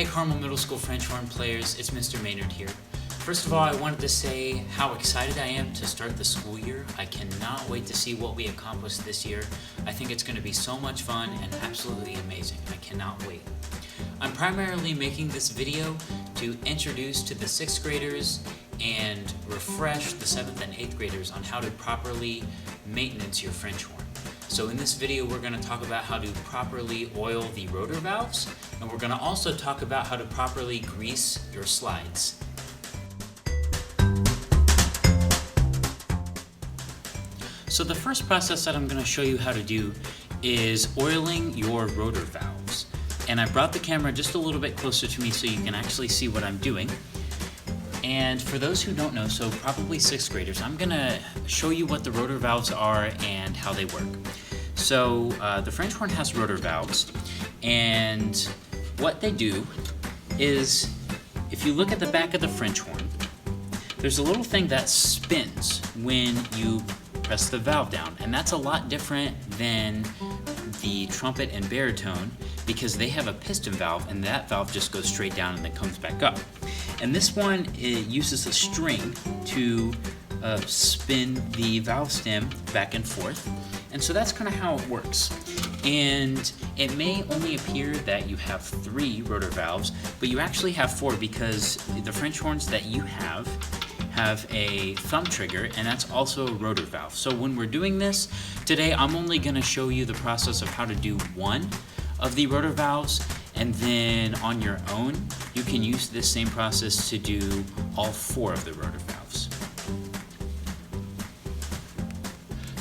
Hey Carmel Middle School French horn players, it's Mr. Maynard here. First of all, I wanted to say how excited I am to start the school year. I cannot wait to see what we accomplish this year. I think it's going to be so much fun and absolutely amazing. I cannot wait. I'm primarily making this video to introduce to the 6th graders and refresh the 7th and 8th graders on how to properly maintenance your French horn. So in this video, we're going to talk about how to properly oil the rotor valves, and we're going to also talk about how to properly grease your slides. So the first process that I'm going to show you how to do is oiling your rotor valves. And I brought the camera just a little bit closer to me so you can actually see what I'm doing. And for those who don't know, so probably 6th graders, I'm going to show you what the rotor valves are and how they work. So the French horn has rotor valves, and what they do is, if you look at the back of the French horn, there's a little thing that spins when you press the valve down, and that's a lot different than the trumpet and baritone because they have a piston valve, and that valve just goes straight down and then comes back up. And this one, it uses a string to spin the valve stem back and forth, and so that's kind of how it works. And it may only appear that you have 3 rotor valves, but you actually have 4 because the French horns that you have a thumb trigger, and that's also a rotor valve. So when we're doing this today, I'm only going to show you the process of how to do 1 of the rotor valves, and then on your own you can use this same process to do all 4 of the rotor valves.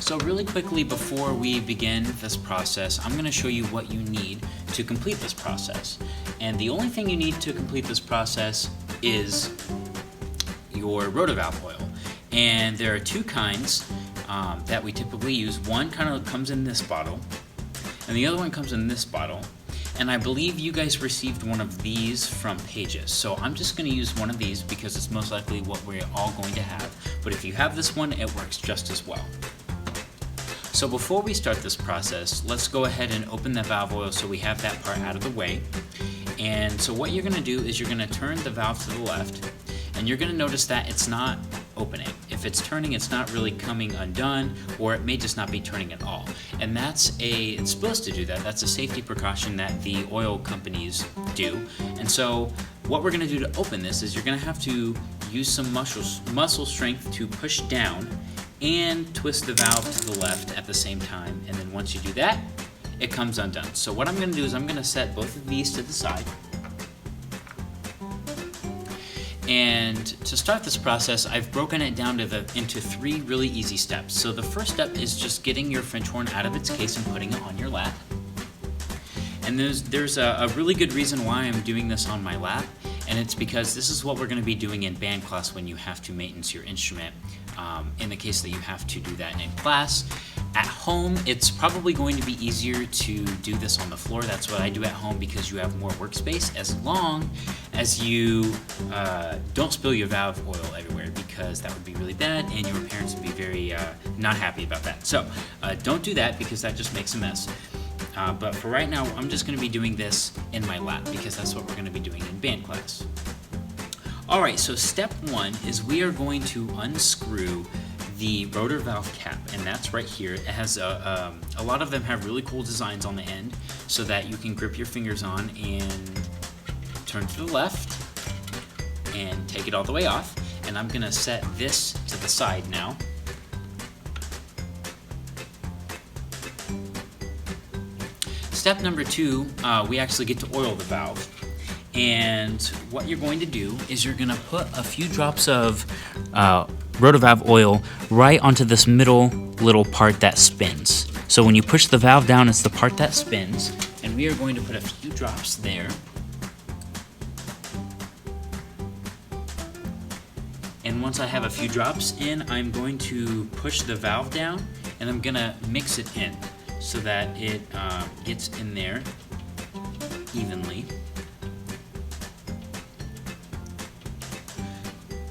So really quickly before we begin this process, I'm going to show you what you need to complete this process. And the only thing you need to complete this process is your rotor valve oil. And there are 2 kinds that we typically use. One kind of comes in this bottle, and the other one comes in this bottle. And I believe you guys received one of these from Pages. So I'm just going to use one of these because it's most likely what we're all going to have. But if you have this one, it works just as well. So before we start this process, let's go ahead and open the valve oil so we have that part out of the way. And so what you're going to do is you're going to turn the valve to the left, and you're going to notice that it's not opening. If it's turning, it's not really coming undone, or it may just not be turning at all. And it's supposed to do that. That's a safety precaution that the oil companies do. And so what we're going to do to open this is you're going to have to use some muscle strength to push down and twist the valve to the left at the same time. And then once you do that, it comes undone. So what I'm going to do is I'm going to set both of these to the side. And to start this process, I've broken it down into 3 really easy steps. So the first step is just getting your French horn out of its case and putting it on your lap. And there's a really good reason why I'm doing this on my lap, and it's because this is what we're going to be doing in band class when you have to maintenance your instrument, in the case that you have to do that in class. At home, it's probably going to be easier to do this on the floor. That's what I do at home because you have more workspace, as long as you don't spill your valve oil everywhere, because that would be really bad and your parents would be very not happy about that. So don't do that because that just makes a mess. But for right now, I'm just going to be doing this in my lap because that's what we're going to be doing in band class. Alright, so step 1 is we are going to unscrew the rotor valve cap, and that's right here. It has a lot of them have really cool designs on the end so that you can grip your fingers on and turn to the left and take it all the way off. And I'm going to set this to the side now. Step number 2, we actually get to oil the valve. And what you're going to do is you're going to put a few drops of rotor valve oil right onto this middle little part that spins. So when you push the valve down, it's the part that spins, and we are going to put a few drops there. And once I have a few drops in, I'm going to push the valve down, and I'm going to mix it in so that it gets in there evenly.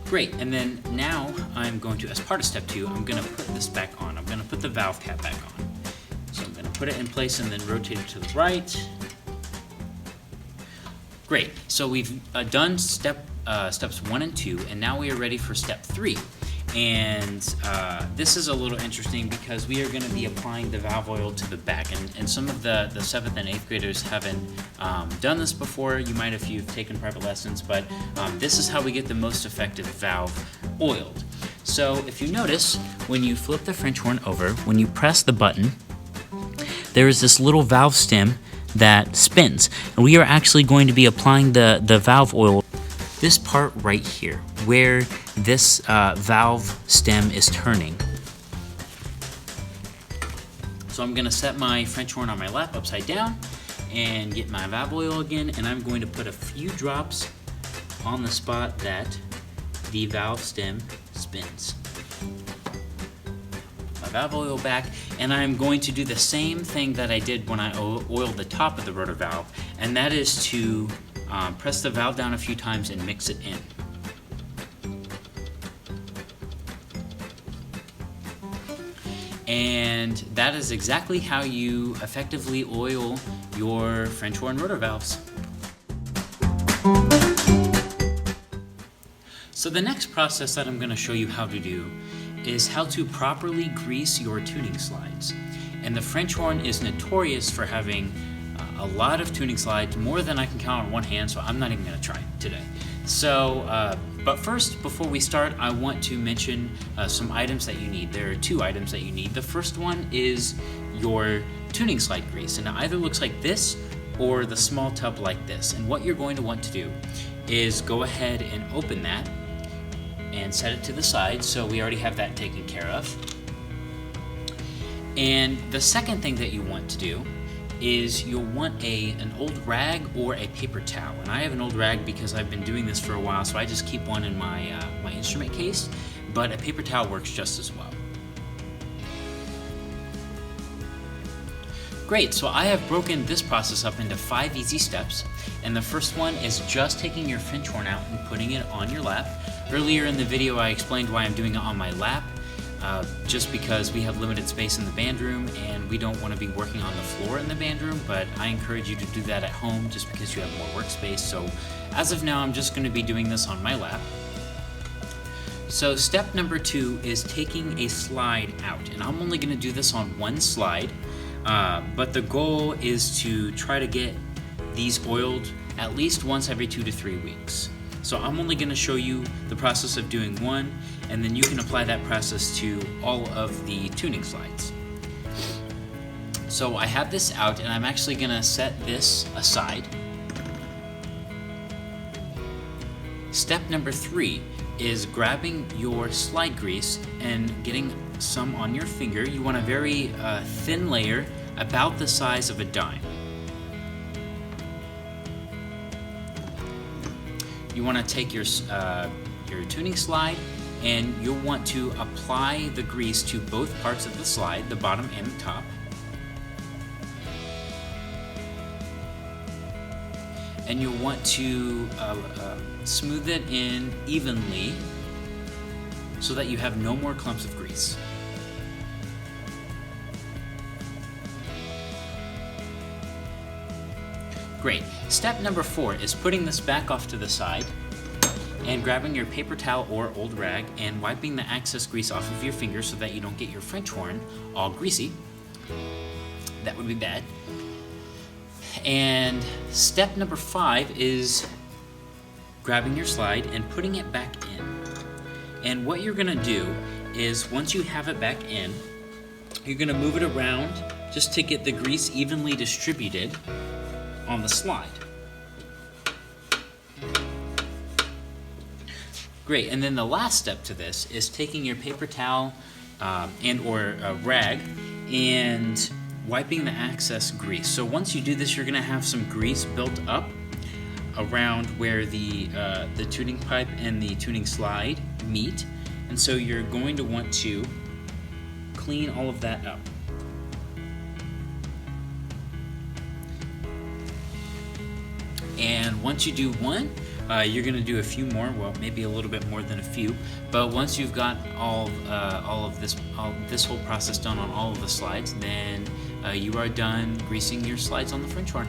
Great, and then now I'm going to, as part of step 2, I'm going to put this back on. I'm going to put the valve cap back on. So I'm going to put it in place and then rotate it to the right. Great, so we've done steps 1 and 2, and now we are ready for step 3. And this is a little interesting because we are going to be applying the valve oil to the back, and some of the 7th and 8th graders haven't done this before. You might if you've taken private lessons, but this is how we get the most effective valve oiled. So if you notice, when you flip the French horn over, when you press the button, there is this little valve stem that spins, and we are actually going to be applying the valve oil this part right here, where this valve stem is turning. So I'm gonna set my French horn on my lap upside down and get my valve oil again, and I'm going to put a few drops on the spot that the valve stem spins. My valve oil back, and I'm going to do the same thing that I did when I oiled the top of the rotor valve, and that is to press the valve down a few times and mix it in. And that is exactly how you effectively oil your French horn rotor valves. So the next process that I'm going to show you how to do is how to properly grease your tuning slides. And the French horn is notorious for having a lot of tuning slides, more than I can count on one hand, so I'm not even going to try today. So, but first, before we start, I want to mention some items that you need. There are 2 items that you need. The first one is your tuning slide grease, and it either looks like this or the small tub like this. And what you're going to want to do is go ahead and open that and set it to the side, so we already have that taken care of. And the second thing that you want to do is you'll want an old rag or a paper towel. And I have an old rag because I've been doing this for a while, so I just keep one in my, my instrument case, but a paper towel works just as well. Great, so I have broken this process up into 5 easy steps, and the first one is just taking your French horn out and putting it on your lap. Earlier in the video I explained why I'm doing it on my lap, just because we have limited space in the band room and we don't want to be working on the floor in the band room, but I encourage you to do that at home just because you have more workspace. So as of now, I'm just going to be doing this on my lap. So step number 2 is taking a slide out, and I'm only going to do this on one slide, but the goal is to try to get these oiled at least once every 2 to 3 weeks. So I'm only going to show you the process of doing one, and then you can apply that process to all of the tuning slides. So I have this out, and I'm actually going to set this aside. Step number 3 is grabbing your slide grease and getting some on your finger. You want a very thin layer, about the size of a dime. You want to take your tuning slide, and you'll want to apply the grease to both parts of the slide, the bottom and the top. And you'll want to smooth it in evenly so that you have no more clumps of grease. Great. Step number 4 is putting this back off to the side and grabbing your paper towel or old rag and wiping the excess grease off of your finger so that you don't get your French horn all greasy. That would be bad. And step number 5 is grabbing your slide and putting it back in. And what you're going to do is, once you have it back in, you're going to move it around just to get the grease evenly distributed on the slide. Great, and then the last step to this is taking your paper towel and or a rag and wiping the excess grease. So once you do this, you're going to have some grease built up around where the tuning pipe and the tuning slide meet, and so you're going to want to clean all of that up. And once you do one, you're going to do a few more, well, maybe a little bit more than a few, but once you've got all of this whole process done on all of the slides, then you are done greasing your slides on the French horn.